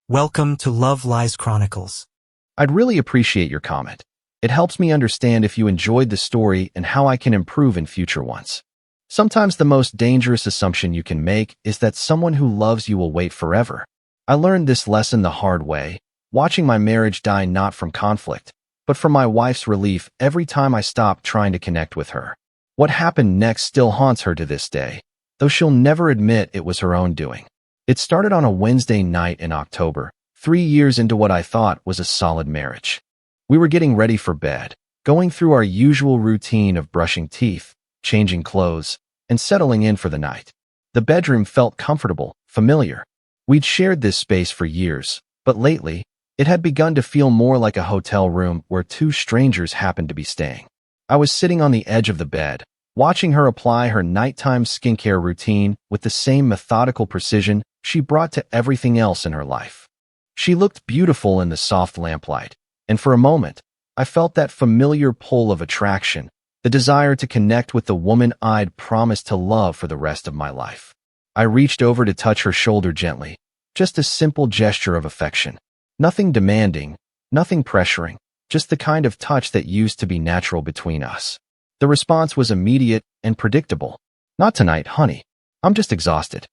Welcome to Love Lies Chronicles. I'd really appreciate your comment. It helps me understand if you enjoyed the story and how I can improve in future ones. Sometimes the most dangerous assumption you can make is that someone who loves you will wait forever. I learned this lesson the hard way, watching my marriage die not from conflict, but from my wife's relief every time I stopped trying to connect with her. What happened next still haunts her to this day, though she'll never admit it was her own doing. It started on a Wednesday night in October, 3 years into what I thought was a solid marriage. We were getting ready for bed, going through our usual routine of brushing teeth, changing clothes, and settling in for the night. The bedroom felt comfortable, familiar. We'd shared this space for years, but lately, it had begun to feel more like a hotel room where two strangers happened to be staying. I was sitting on the edge of the bed, watching her apply her nighttime skincare routine with the same methodical precision she brought to everything else in her life. She looked beautiful in the soft lamplight, and for a moment, I felt that familiar pull of attraction, the desire to connect with the woman I'd promised to love for the rest of my life. I reached over to touch her shoulder gently, just a simple gesture of affection. Nothing demanding, nothing pressuring, just the kind of touch that used to be natural between us. The response was immediate and predictable. "Not tonight, honey. I'm just exhausted."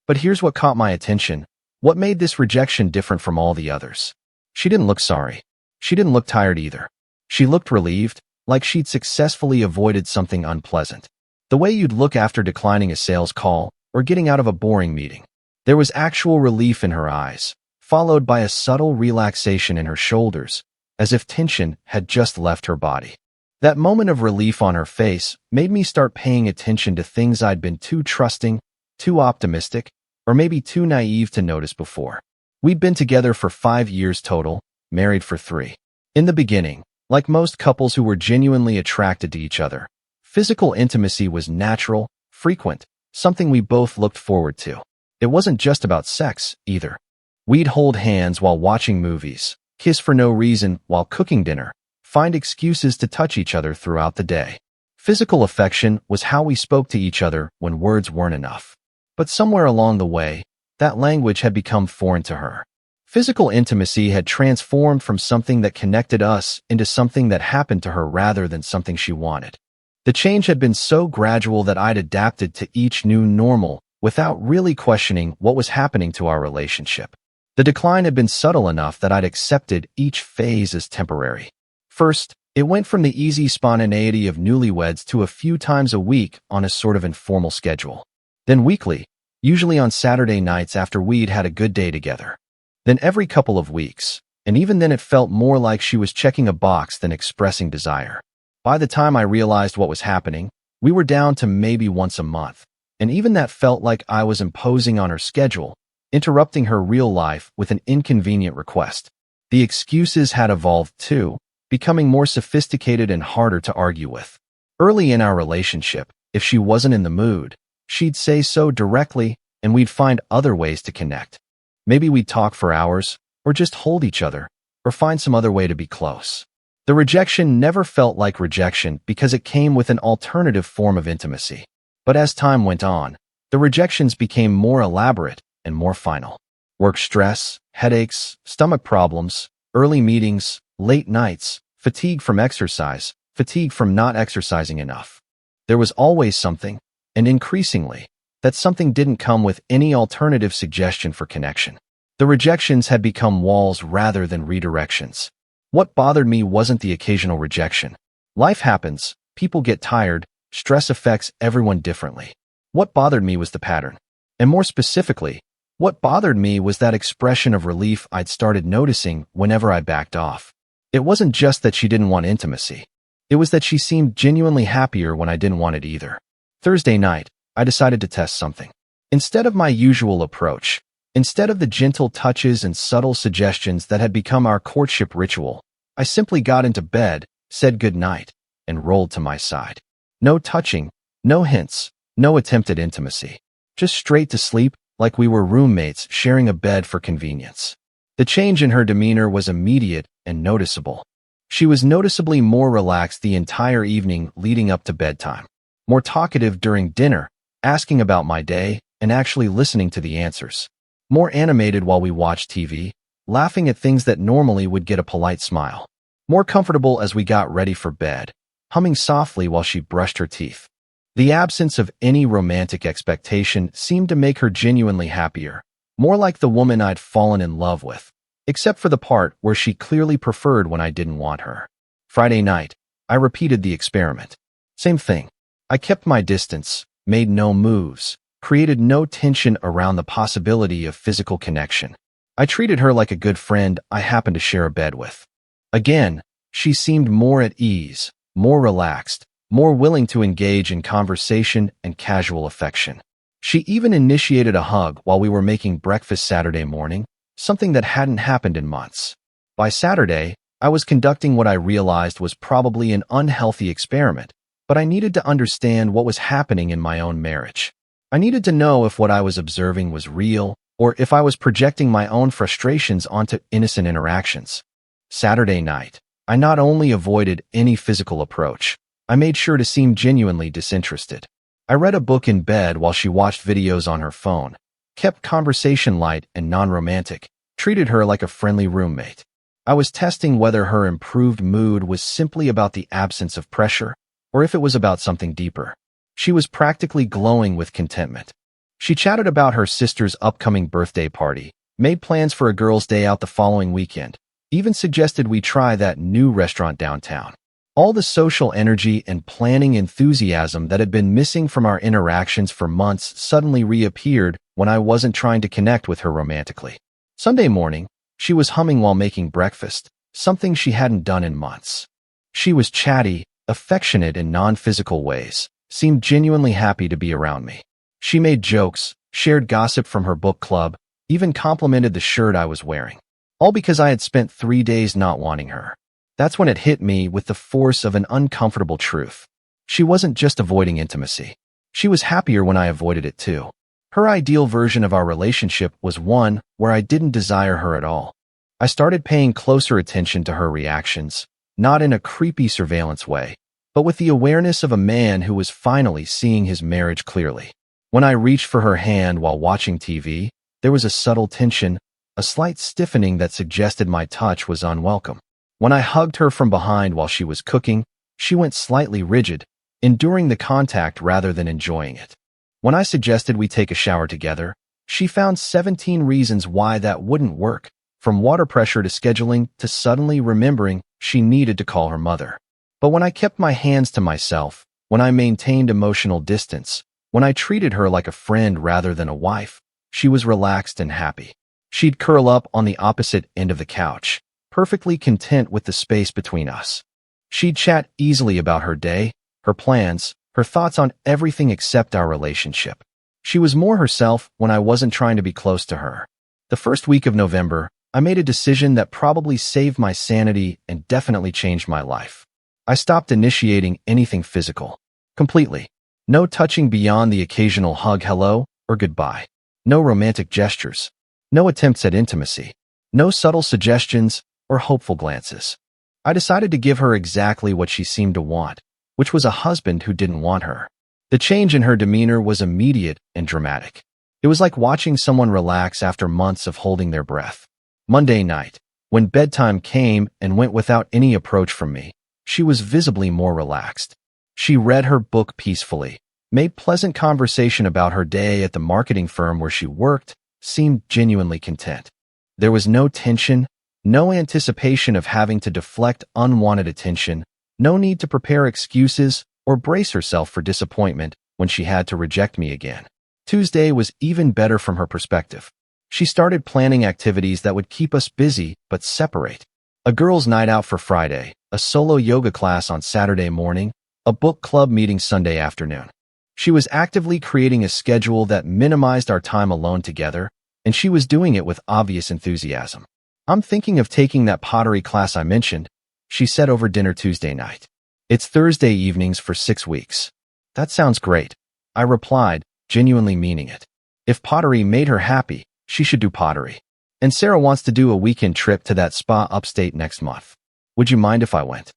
But here's what caught my attention. What made this rejection different from all the others? She didn't look sorry. She didn't look tired either. She looked relieved, like she'd successfully avoided something unpleasant. The way you'd look after declining a sales call or getting out of a boring meeting. There was actual relief in her eyes, followed by a subtle relaxation in her shoulders, as if tension had just left her body. That moment of relief on her face made me start paying attention to things I'd been too trusting, too optimistic, or maybe too naive to notice before. We'd been together for 5 years total, married for 3. In the beginning, like most couples who were genuinely attracted to each other, physical intimacy was natural, frequent, something we both looked forward to. It wasn't just about sex, either. We'd hold hands while watching movies, kiss for no reason while cooking dinner, find excuses to touch each other throughout the day. Physical affection was how we spoke to each other when words weren't enough. But somewhere along the way, that language had become foreign to her. Physical intimacy had transformed from something that connected us into something that happened to her rather than something she wanted. The change had been so gradual that I'd adapted to each new normal without really questioning what was happening to our relationship. The decline had been subtle enough that I'd accepted each phase as temporary. First, it went from the easy spontaneity of newlyweds to a few times a week on a sort of informal schedule. Then weekly, usually on Saturday nights after we'd had a good day together. Then every couple of weeks, and even then it felt more like she was checking a box than expressing desire. By the time I realized what was happening, we were down to maybe once a month, and even that felt like I was imposing on her schedule, interrupting her real life with an inconvenient request. The excuses had evolved too, becoming more sophisticated and harder to argue with. Early in our relationship, if she wasn't in the mood, she'd say so directly, and we'd find other ways to connect. Maybe we'd talk for hours, or just hold each other, or find some other way to be close. The rejection never felt like rejection because it came with an alternative form of intimacy. But as time went on, the rejections became more elaborate and more final. Work stress, headaches, stomach problems, early meetings, late nights, fatigue from exercise, fatigue from not exercising enough. There was always something, and increasingly, that something didn't come with any alternative suggestion for connection. The rejections had become walls rather than redirections. What bothered me wasn't the occasional rejection. Life happens, people get tired, stress affects everyone differently. What bothered me was the pattern. And more specifically, what bothered me was that expression of relief I'd started noticing whenever I backed off. It wasn't just that she didn't want intimacy. It was that she seemed genuinely happier when I didn't want it either. Thursday night, I decided to test something. Instead of my usual approach, instead of the gentle touches and subtle suggestions that had become our courtship ritual, I simply got into bed, said goodnight, and rolled to my side. No touching, no hints, no attempt at intimacy. Just straight to sleep, like we were roommates sharing a bed for convenience. The change in her demeanor was immediate and noticeable. She was noticeably more relaxed the entire evening leading up to bedtime. More talkative during dinner, asking about my day, and actually listening to the answers. more animated while we watched TV, laughing at things that normally would get a polite smile, more comfortable as we got ready for bed, humming softly while she brushed her teeth. The absence of any romantic expectation seemed to make her genuinely happier, more like the woman I'd fallen in love with, except for the part where she clearly preferred when I didn't want her. Friday night, I repeated the experiment. Same thing. I kept my distance, made no moves, created no tension around the possibility of physical connection. I treated her like a good friend I happened to share a bed with. Again, she seemed more at ease, more relaxed, more willing to engage in conversation and casual affection. She even initiated a hug while we were making breakfast Saturday morning, something that hadn't happened in months. By Saturday, I was conducting what I realized was probably an unhealthy experiment, but I needed to understand what was happening in my own marriage. I needed to know if what I was observing was real, or if I was projecting my own frustrations onto innocent interactions. Saturday night, I not only avoided any physical approach, I made sure to seem genuinely disinterested. I read a book in bed while she watched videos on her phone, kept conversation light and non-romantic, treated her like a friendly roommate. I was testing whether her improved mood was simply about the absence of pressure, or if it was about something deeper. She was practically glowing with contentment. She chatted about her sister's upcoming birthday party, made plans for a girls' day out the following weekend, even suggested we try that new restaurant downtown. All the social energy and planning enthusiasm that had been missing from our interactions for months suddenly reappeared when I wasn't trying to connect with her romantically. Sunday morning, she was humming while making breakfast, something she hadn't done in months. She was chatty, affectionate in non-physical ways, seemed genuinely happy to be around me. She made jokes, shared gossip from her book club, even complimented the shirt I was wearing. All because I had spent 3 days not wanting her. That's when it hit me with the force of an uncomfortable truth. She wasn't just avoiding intimacy. She was happier when I avoided it too. Her ideal version of our relationship was one where I didn't desire her at all. I started paying closer attention to her reactions, not in a creepy surveillance way, but with the awareness of a man who was finally seeing his marriage clearly. When I reached for her hand while watching TV, there was a subtle tension, a slight stiffening that suggested my touch was unwelcome. When I hugged her from behind while she was cooking, she went slightly rigid, enduring the contact rather than enjoying it. When I suggested we take a shower together, she found 17 reasons why that wouldn't work, from water pressure to scheduling to suddenly remembering she needed to call her mother. But when I kept my hands to myself, when I maintained emotional distance, when I treated her like a friend rather than a wife, she was relaxed and happy. She'd curl up on the opposite end of the couch, perfectly content with the space between us. She'd chat easily about her day, her plans, her thoughts on everything except our relationship. She was more herself when I wasn't trying to be close to her. The first week of November, I made a decision that probably saved my sanity and definitely changed my life. I stopped initiating anything physical. Completely. No touching beyond the occasional hug, hello, or goodbye. No romantic gestures. No attempts at intimacy. No subtle suggestions or hopeful glances. I decided to give her exactly what she seemed to want, which was a husband who didn't want her. The change in her demeanor was immediate and dramatic. It was like watching someone relax after months of holding their breath. Monday night, when bedtime came and went without any approach from me, she was visibly more relaxed. She read her book peacefully, made pleasant conversation about her day at the marketing firm where she worked, seemed genuinely content. There was no tension, no anticipation of having to deflect unwanted attention, no need to prepare excuses or brace herself for disappointment when she had to reject me again. Tuesday was even better from her perspective. She started planning activities that would keep us busy but separate. A girls' night out for Friday, a solo yoga class on Saturday morning, a book club meeting Sunday afternoon. She was actively creating a schedule that minimized our time alone together, and she was doing it with obvious enthusiasm. I'm thinking of taking that pottery class I mentioned, she said over dinner Tuesday night. It's Thursday evenings for 6 weeks. That sounds great, I replied, genuinely meaning it. If pottery made her happy, she should do pottery. And Sarah wants to do a weekend trip to that spa upstate next month. Would you mind if I went?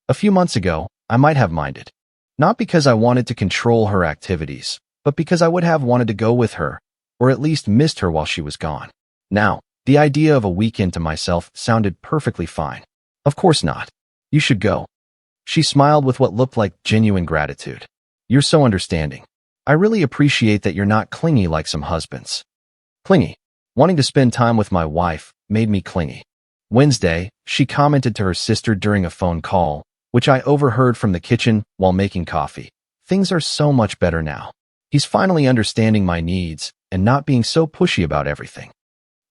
A few months ago, I might have minded. Not because I wanted to control her activities, but because I would have wanted to go with her, or at least missed her while she was gone. Now, the idea of a weekend to myself sounded perfectly fine. Of course not. You should go. She smiled with what looked like genuine gratitude. You're so understanding. I really appreciate that you're not clingy like some husbands. Clingy. Wanting to spend time with my wife made me clingy. Wednesday, she commented to her sister during a phone call, which I overheard from the kitchen while making coffee. Things are so much better now. He's finally understanding my needs and not being so pushy about everything.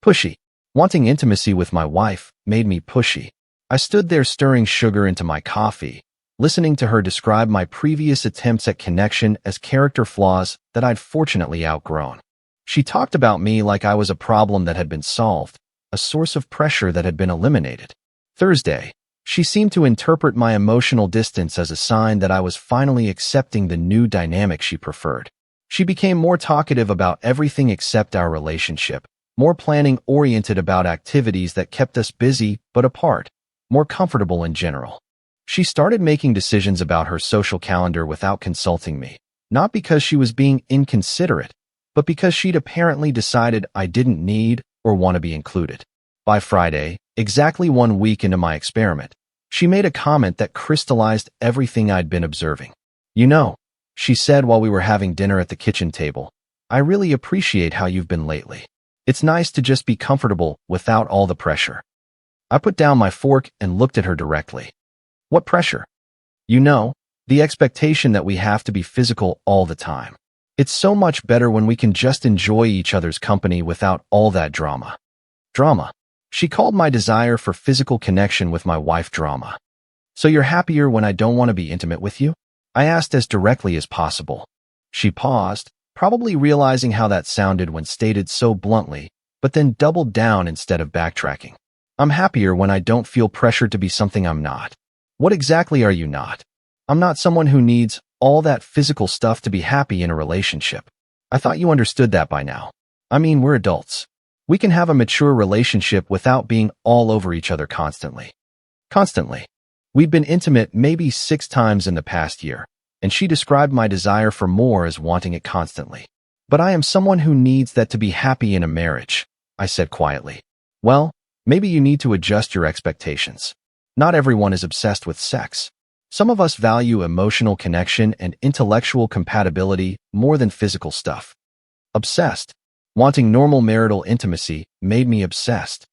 Pushy. Wanting intimacy with my wife made me pushy. I stood there stirring sugar into my coffee, listening to her describe my previous attempts at connection as character flaws that I'd fortunately outgrown. She talked about me like I was a problem that had been solved, a source of pressure that had been eliminated. Thursday, she seemed to interpret my emotional distance as a sign that I was finally accepting the new dynamic she preferred. She became more talkative about everything except our relationship, more planning-oriented about activities that kept us busy but apart, more comfortable in general. She started making decisions about her social calendar without consulting me, not because she was being inconsiderate, but because she'd apparently decided I didn't need or want to be included. By Friday, exactly 1 week into my experiment, she made a comment that crystallized everything I'd been observing. You know, she said while we were having dinner at the kitchen table, I really appreciate how you've been lately. It's nice to just be comfortable without all the pressure. I put down my fork and looked at her directly. What pressure? You know, the expectation that we have to be physical all the time. It's so much better when we can just enjoy each other's company without all that drama. Drama. She called my desire for physical connection with my wife drama. So you're happier when I don't want to be intimate with you? I asked as directly as possible. She paused, probably realizing how that sounded when stated so bluntly, but then doubled down instead of backtracking. I'm happier when I don't feel pressured to be something I'm not. What exactly are you not? I'm not someone who needs all that physical stuff to be happy in a relationship. I thought you understood that by now. I mean, we're adults. We can have a mature relationship without being all over each other constantly. Constantly. We've been intimate maybe 6 times in the past year, and she described my desire for more as wanting it constantly. But I am someone who needs that to be happy in a marriage, I said quietly. Well, maybe you need to adjust your expectations. Not everyone is obsessed with sex. Some of us value emotional connection and intellectual compatibility more than physical stuff. Obsessed. Wanting normal marital intimacy made me obsessed.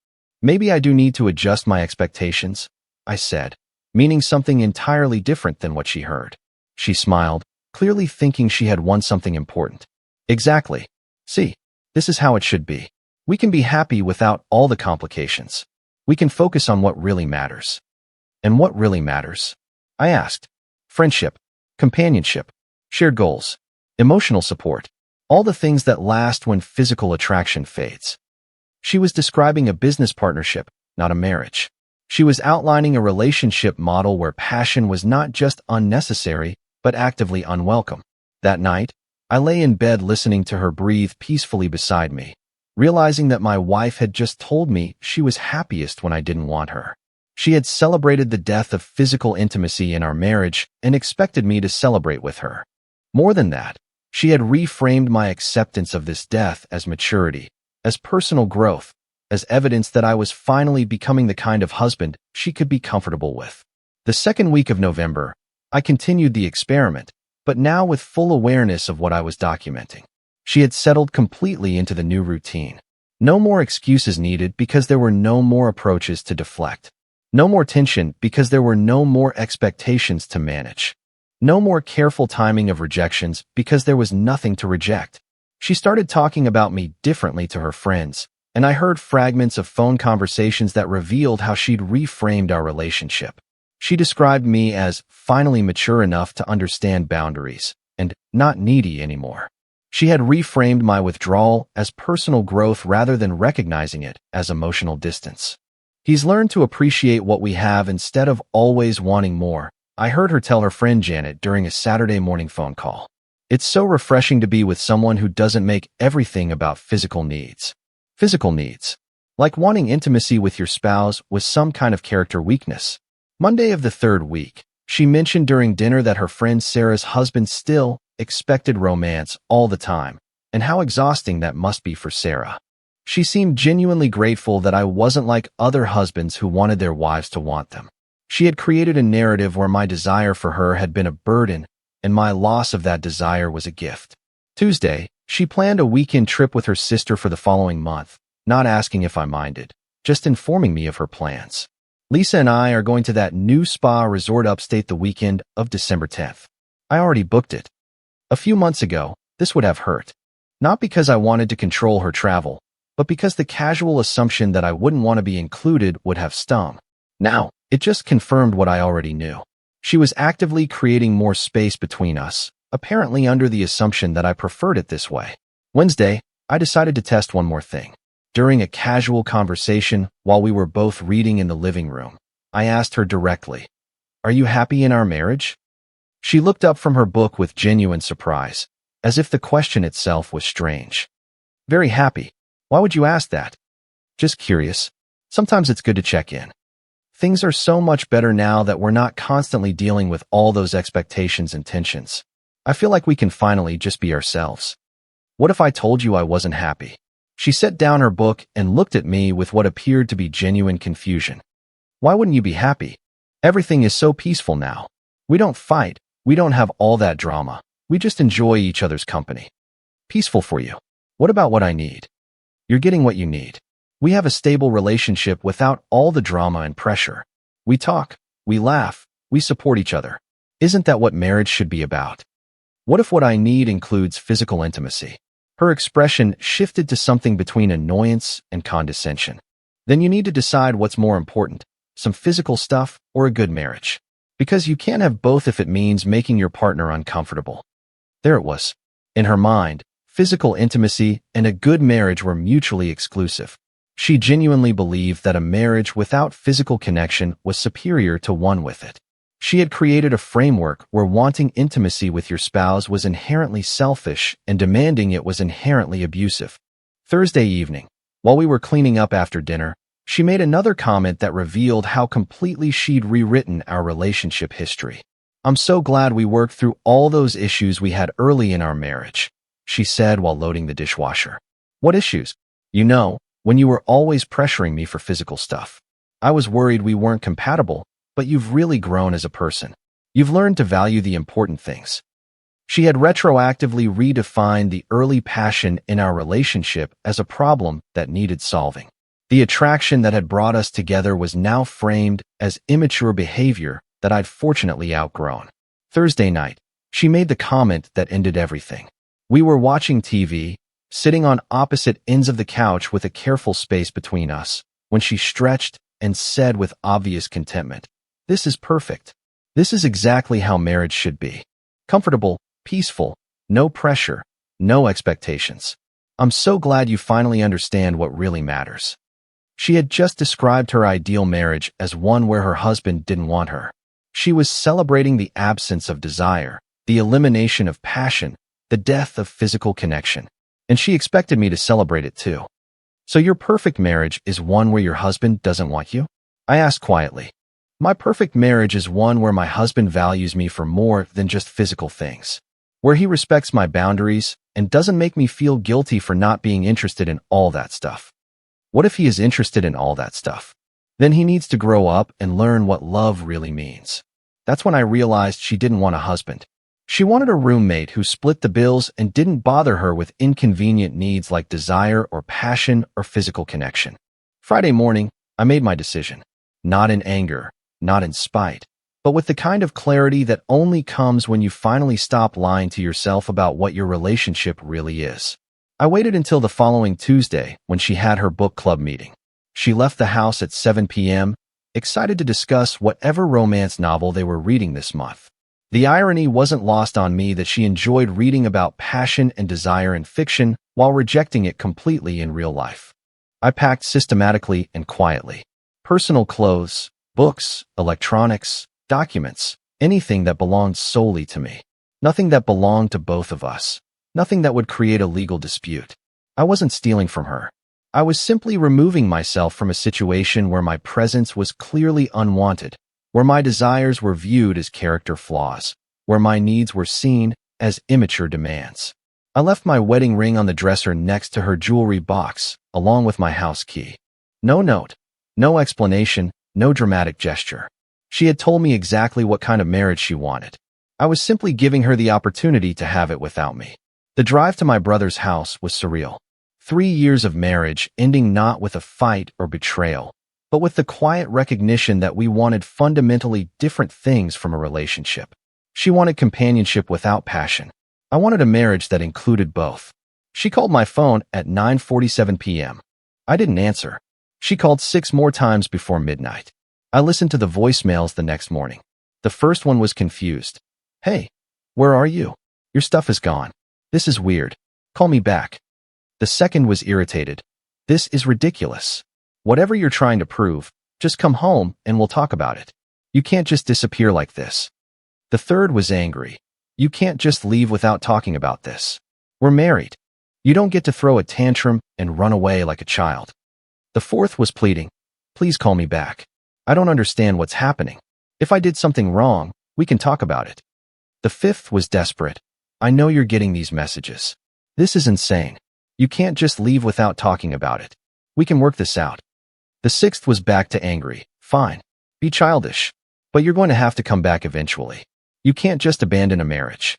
Maybe I do need to adjust my expectations, I said, meaning something entirely different than what she heard. She smiled, clearly thinking she had won something important. Exactly. See, this is how it should be. We can be happy without all the complications. We can focus on what really matters. And what really matters? I asked. Friendship, companionship, shared goals, emotional support, all the things that last when physical attraction fades. She was describing a business partnership, not a marriage. She was outlining a relationship model where passion was not just unnecessary, but actively unwelcome. That night, I lay in bed listening to her breathe peacefully beside me, realizing that my wife had just told me she was happiest when I didn't want her. She had celebrated the death of physical intimacy in our marriage and expected me to celebrate with her. More than that, she had reframed my acceptance of this death as maturity, as personal growth, as evidence that I was finally becoming the kind of husband she could be comfortable with. The second week of November, I continued the experiment, but now with full awareness of what I was documenting. She had settled completely into the new routine. No more excuses needed because there were no more approaches to deflect. No more tension because there were no more expectations to manage. No more careful timing of rejections because there was nothing to reject. She started talking about me differently to her friends, and I heard fragments of phone conversations that revealed how she'd reframed our relationship. She described me as finally mature enough to understand boundaries and not needy anymore. She had reframed my withdrawal as personal growth rather than recognizing it as emotional distance. He's learned to appreciate what we have instead of always wanting more, I heard her tell her friend Janet during a Saturday morning phone call. It's so refreshing to be with someone who doesn't make everything about physical needs. Physical needs. Like wanting intimacy with your spouse was some kind of character weakness. Monday of the 3rd week, she mentioned during dinner that her friend Sarah's husband still expected romance all the time, and how exhausting that must be for Sarah. She seemed genuinely grateful that I wasn't like other husbands who wanted their wives to want them. She had created a narrative where my desire for her had been a burden, and my loss of that desire was a gift. Tuesday, she planned a weekend trip with her sister for the following month, not asking if I minded, just informing me of her plans. Lisa and I are going to that new spa resort upstate the weekend of December 10th. I already booked it. A few months ago, this would have hurt. Not because I wanted to control her travel, but because the casual assumption that I wouldn't want to be included would have stung. Now, it just confirmed what I already knew. She was actively creating more space between us, apparently under the assumption that I preferred it this way. Wednesday, I decided to test one more thing. During a casual conversation while we were both reading in the living room, I asked her directly, "Are you happy in our marriage?" She looked up from her book with genuine surprise, as if the question itself was strange. "Very happy. Why would you ask that?" "Just curious. Sometimes it's good to check in. Things are so much better now that we're not constantly dealing with all those expectations and tensions. I feel like we can finally just be ourselves." "What if I told you I wasn't happy?" She set down her book and looked at me with what appeared to be genuine confusion. "Why wouldn't you be happy? Everything is so peaceful now. We don't fight. We don't have all that drama. We just enjoy each other's company." "Peaceful for you. What about what I need?" "You're getting what you need. We have a stable relationship without all the drama and pressure. We talk, we laugh, we support each other. Isn't that what marriage should be about?" "What if what I need includes physical intimacy?" Her expression shifted to something between annoyance and condescension. "Then you need to decide what's more important, some physical stuff or a good marriage. Because you can't have both if it means making your partner uncomfortable." There it was. In her mind, physical intimacy and a good marriage were mutually exclusive. She genuinely believed that a marriage without physical connection was superior to one with it. She had created a framework where wanting intimacy with your spouse was inherently selfish and demanding it was inherently abusive. Thursday evening, while we were cleaning up after dinner, she made another comment that revealed how completely she'd rewritten our relationship history. "I'm so glad we worked through all those issues we had early in our marriage," she said while loading the dishwasher. "What issues?" "You know, when you were always pressuring me for physical stuff. I was worried we weren't compatible, but you've really grown as a person. You've learned to value the important things." She had retroactively redefined the early passion in our relationship as a problem that needed solving. The attraction that had brought us together was now framed as immature behavior that I'd fortunately outgrown. Thursday night, she made the comment that ended everything. We were watching TV, sitting on opposite ends of the couch with a careful space between us, when she stretched and said with obvious contentment, "This is perfect. This is exactly how marriage should be. Comfortable, peaceful, no pressure, no expectations. I'm so glad you finally understand what really matters." She had just described her ideal marriage as one where her husband didn't want her. She was celebrating the absence of desire, the elimination of passion, the death of physical connection. And she expected me to celebrate it too. "So your perfect marriage is one where your husband doesn't want you?" I asked quietly. "My perfect marriage is one where my husband values me for more than just physical things. Where he respects my boundaries and doesn't make me feel guilty for not being interested in all that stuff." What if he is interested in all that stuff? Then he needs to grow up and learn what love really means. That's when I realized she didn't want a husband. She wanted a roommate who split the bills and didn't bother her with inconvenient needs like desire or passion or physical connection. Friday morning, I made my decision. Not in anger, not in spite, but with the kind of clarity that only comes when you finally stop lying to yourself about what your relationship really is. I waited until the following Tuesday when she had her book club meeting. She left the house at 7 p.m., excited to discuss whatever romance novel they were reading this month. The irony wasn't lost on me that she enjoyed reading about passion and desire in fiction while rejecting it completely in real life. I packed systematically and quietly. Personal clothes, books, electronics, documents, anything that belonged solely to me. Nothing that belonged to both of us. Nothing that would create a legal dispute. I wasn't stealing from her. I was simply removing myself from a situation where my presence was clearly unwanted, where my desires were viewed as character flaws, where my needs were seen as immature demands. I left my wedding ring on the dresser next to her jewelry box, along with my house key. No note, no explanation, no dramatic gesture. She had told me exactly what kind of marriage she wanted. I was simply giving her the opportunity to have it without me. The drive to my brother's house was surreal. 3 years of marriage ending not with a fight or betrayal, but with the quiet recognition that we wanted fundamentally different things from a relationship. She wanted companionship without passion. I wanted a marriage that included both. She called my phone at 9:47 p.m. I didn't answer. She called 6 more times before midnight. I listened to the voicemails the next morning. The first one was confused. "Hey, where are you? Your stuff is gone. This is weird. Call me back." The second was irritated. "This is ridiculous. Whatever you're trying to prove, just come home and we'll talk about it. You can't just disappear like this." The third was angry. "You can't just leave without talking about this. We're married. You don't get to throw a tantrum and run away like a child." The fourth was pleading. "Please call me back. I don't understand what's happening. If I did something wrong, we can talk about it." The fifth was desperate. "I know you're getting these messages. This is insane. You can't just leave without talking about it. We can work this out." The sixth was back to angry. "Fine. Be childish. But you're going to have to come back eventually. You can't just abandon a marriage."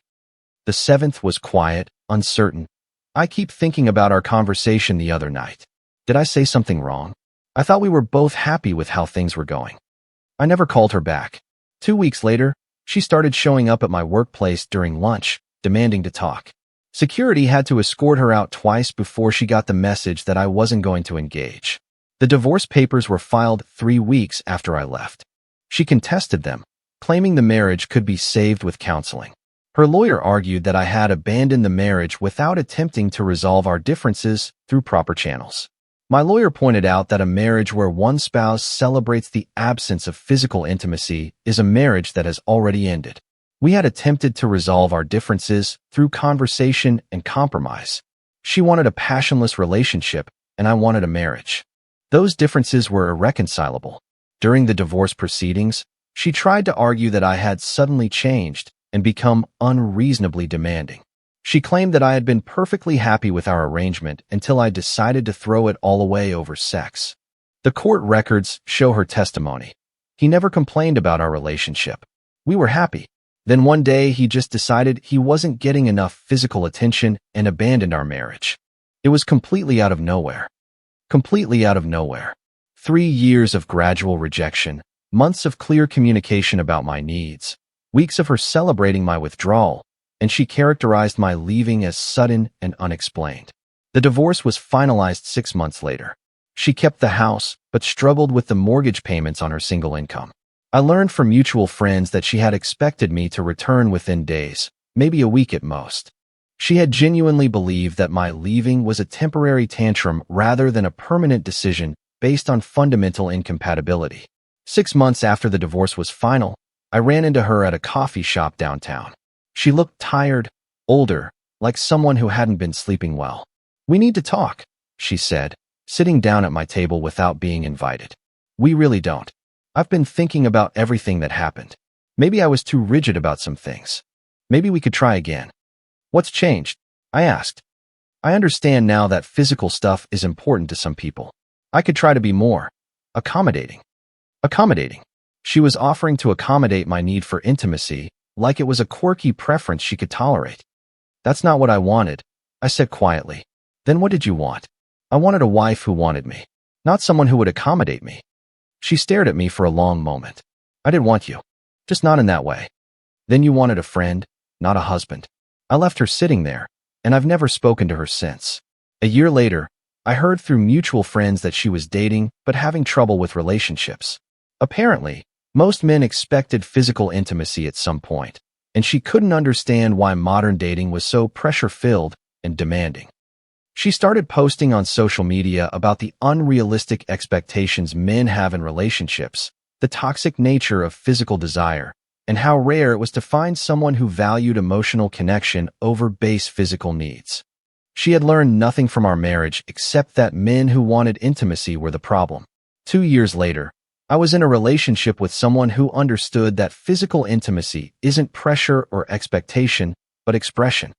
The seventh was quiet, uncertain. "I keep thinking about our conversation the other night. Did I say something wrong? I thought we were both happy with how things were going." I never called her back. 2 weeks later, she started showing up at my workplace during lunch, demanding to talk. Security had to escort her out twice before she got the message that I wasn't going to engage. The divorce papers were filed 3 weeks after I left. She contested them, claiming the marriage could be saved with counseling. Her lawyer argued that I had abandoned the marriage without attempting to resolve our differences through proper channels. My lawyer pointed out that a marriage where one spouse celebrates the absence of physical intimacy is a marriage that has already ended. We had attempted to resolve our differences through conversation and compromise. She wanted a passionless relationship, and I wanted a marriage. Those differences were irreconcilable. During the divorce proceedings, she tried to argue that I had suddenly changed and become unreasonably demanding. She claimed that I had been perfectly happy with our arrangement until I decided to throw it all away over sex. The court records show her testimony. He never complained about our relationship. We were happy. Then one day he just decided he wasn't getting enough physical attention and abandoned our marriage. It was completely out of nowhere. Completely out of nowhere. 3 years of gradual rejection, months of clear communication about my needs, weeks of her celebrating my withdrawal, and she characterized my leaving as sudden and unexplained. The divorce was finalized 6 months later. She kept the house, but struggled with the mortgage payments on her single income. I learned from mutual friends that she had expected me to return within days, maybe a week at most. She had genuinely believed that my leaving was a temporary tantrum rather than a permanent decision based on fundamental incompatibility. 6 months after the divorce was final, I ran into her at a coffee shop downtown. She looked tired, older, like someone who hadn't been sleeping well. "We need to talk," she said, sitting down at my table without being invited. "We really don't. I've been thinking about everything that happened. Maybe I was too rigid about some things. Maybe we could try again." "What's changed?" I asked. "I understand now that physical stuff is important to some people. I could try to be more accommodating." Accommodating. She was offering to accommodate my need for intimacy, like it was a quirky preference she could tolerate. "That's not what I wanted," I said quietly. "Then what did you want?" "I wanted a wife who wanted me, not someone who would accommodate me." She stared at me for a long moment. "I did want you, just not in that way." "Then you wanted a friend, not a husband." I left her sitting there, and I've never spoken to her since. A year later, I heard through mutual friends that she was dating but having trouble with relationships. Apparently, most men expected physical intimacy at some point, and she couldn't understand why modern dating was so pressure-filled and demanding. She started posting on social media about the unrealistic expectations men have in relationships, the toxic nature of physical desire, and how rare it was to find someone who valued emotional connection over base physical needs. She had learned nothing from our marriage except that men who wanted intimacy were the problem. 2 years later, I was in a relationship with someone who understood that physical intimacy isn't pressure or expectation, but expression.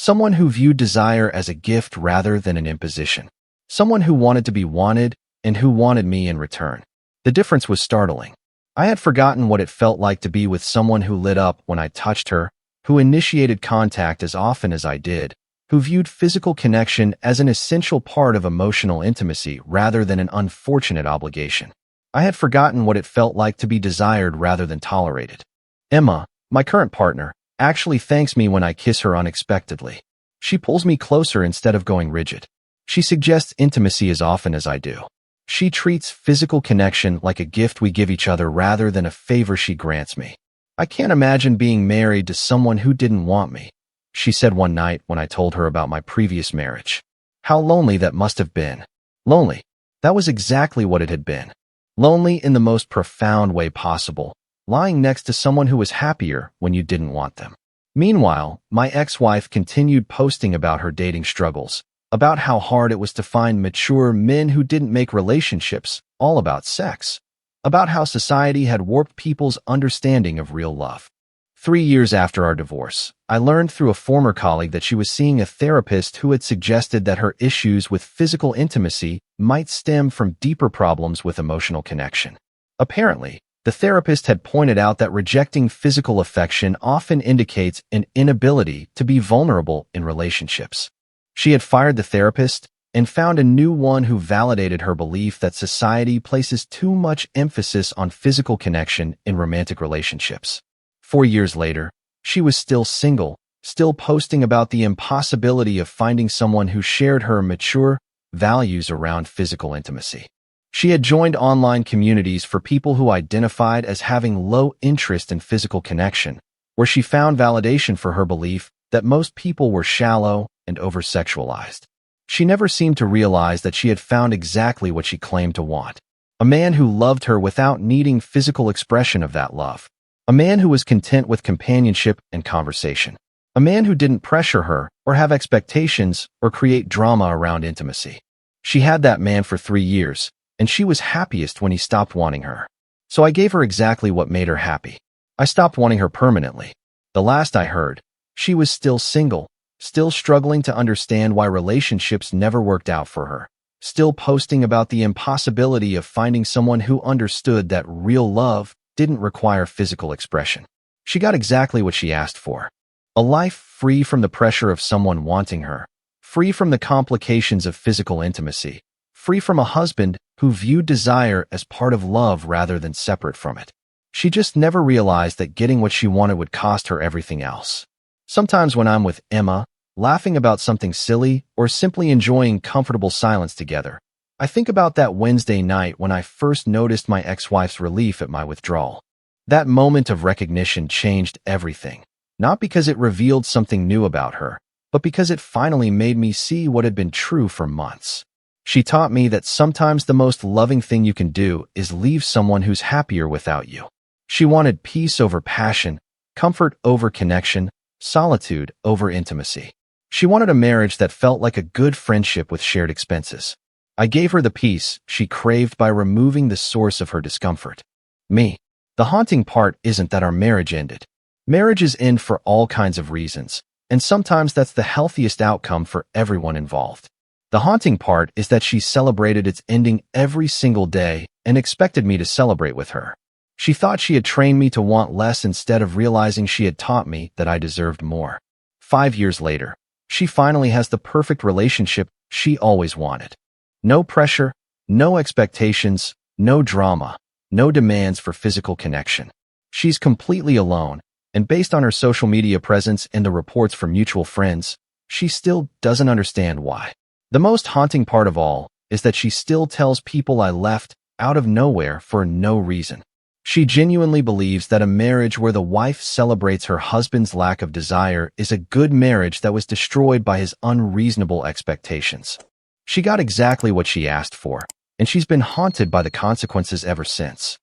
Someone who viewed desire as a gift rather than an imposition. Someone who wanted to be wanted and who wanted me in return. The difference was startling. I had forgotten what it felt like to be with someone who lit up when I touched her, who initiated contact as often as I did, who viewed physical connection as an essential part of emotional intimacy rather than an unfortunate obligation. I had forgotten what it felt like to be desired rather than tolerated. Emma, my current partner, actually thanks me when I kiss her unexpectedly. She pulls me closer instead of going rigid. She suggests intimacy as often as I do. She treats physical connection like a gift we give each other rather than a favor she grants me. I can't imagine being married to someone who didn't want me, she said one night when I told her about my previous marriage. How lonely that must have been. Lonely. That was exactly what it had been. Lonely in the most profound way possible, lying next to someone who was happier when you didn't want them. Meanwhile, my ex-wife continued posting about her dating struggles, about how hard it was to find mature men who didn't make relationships all about sex, about how society had warped people's understanding of real love. 3 years after our divorce, I learned through a former colleague that she was seeing a therapist who had suggested that her issues with physical intimacy might stem from deeper problems with emotional connection. Apparently, the therapist had pointed out that rejecting physical affection often indicates an inability to be vulnerable in relationships. She had fired the therapist and found a new one who validated her belief that society places too much emphasis on physical connection in romantic relationships. 4 years later, she was still single, still posting about the impossibility of finding someone who shared her mature values around physical intimacy. She had joined online communities for people who identified as having low interest in physical connection, where she found validation for her belief that most people were shallow and over-sexualized. She never seemed to realize that she had found exactly what she claimed to want. A man who loved her without needing physical expression of that love. A man who was content with companionship and conversation. A man who didn't pressure her or have expectations or create drama around intimacy. She had that man for 3 years, and she was happiest when he stopped wanting her. So I gave her exactly what made her happy. I stopped wanting her permanently. The last I heard, she was still single, still struggling to understand why relationships never worked out for her, still posting about the impossibility of finding someone who understood that real love didn't require physical expression. She got exactly what she asked for. A life free from the pressure of someone wanting her, free from the complications of physical intimacy, free from a husband who viewed desire as part of love rather than separate from it. She just never realized that getting what she wanted would cost her everything else. Sometimes when I'm with Emma, laughing about something silly or simply enjoying comfortable silence together, I think about that Wednesday night when I first noticed my ex-wife's relief at my withdrawal. That moment of recognition changed everything, not because it revealed something new about her, but because it finally made me see what had been true for months. She taught me that sometimes the most loving thing you can do is leave someone who's happier without you. She wanted peace over passion, comfort over connection, solitude over intimacy. She wanted a marriage that felt like a good friendship with shared expenses. I gave her the peace she craved by removing the source of her discomfort. Me. The haunting part isn't that our marriage ended. Marriages end for all kinds of reasons, and sometimes that's the healthiest outcome for everyone involved. The haunting part is that she celebrated its ending every single day and expected me to celebrate with her. She thought she had trained me to want less instead of realizing she had taught me that I deserved more. 5 years later, she finally has the perfect relationship she always wanted. No pressure, no expectations, no drama, no demands for physical connection. She's completely alone, and based on her social media presence and the reports from mutual friends, she still doesn't understand why. The most haunting part of all is that she still tells people I left out of nowhere for no reason. She genuinely believes that a marriage where the wife celebrates her husband's lack of desire is a good marriage that was destroyed by his unreasonable expectations. She got exactly what she asked for, and she's been haunted by the consequences ever since.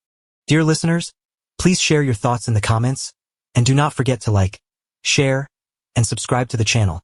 Dear listeners, please share your thoughts in the comments, and do not forget to like, share, and subscribe to the channel.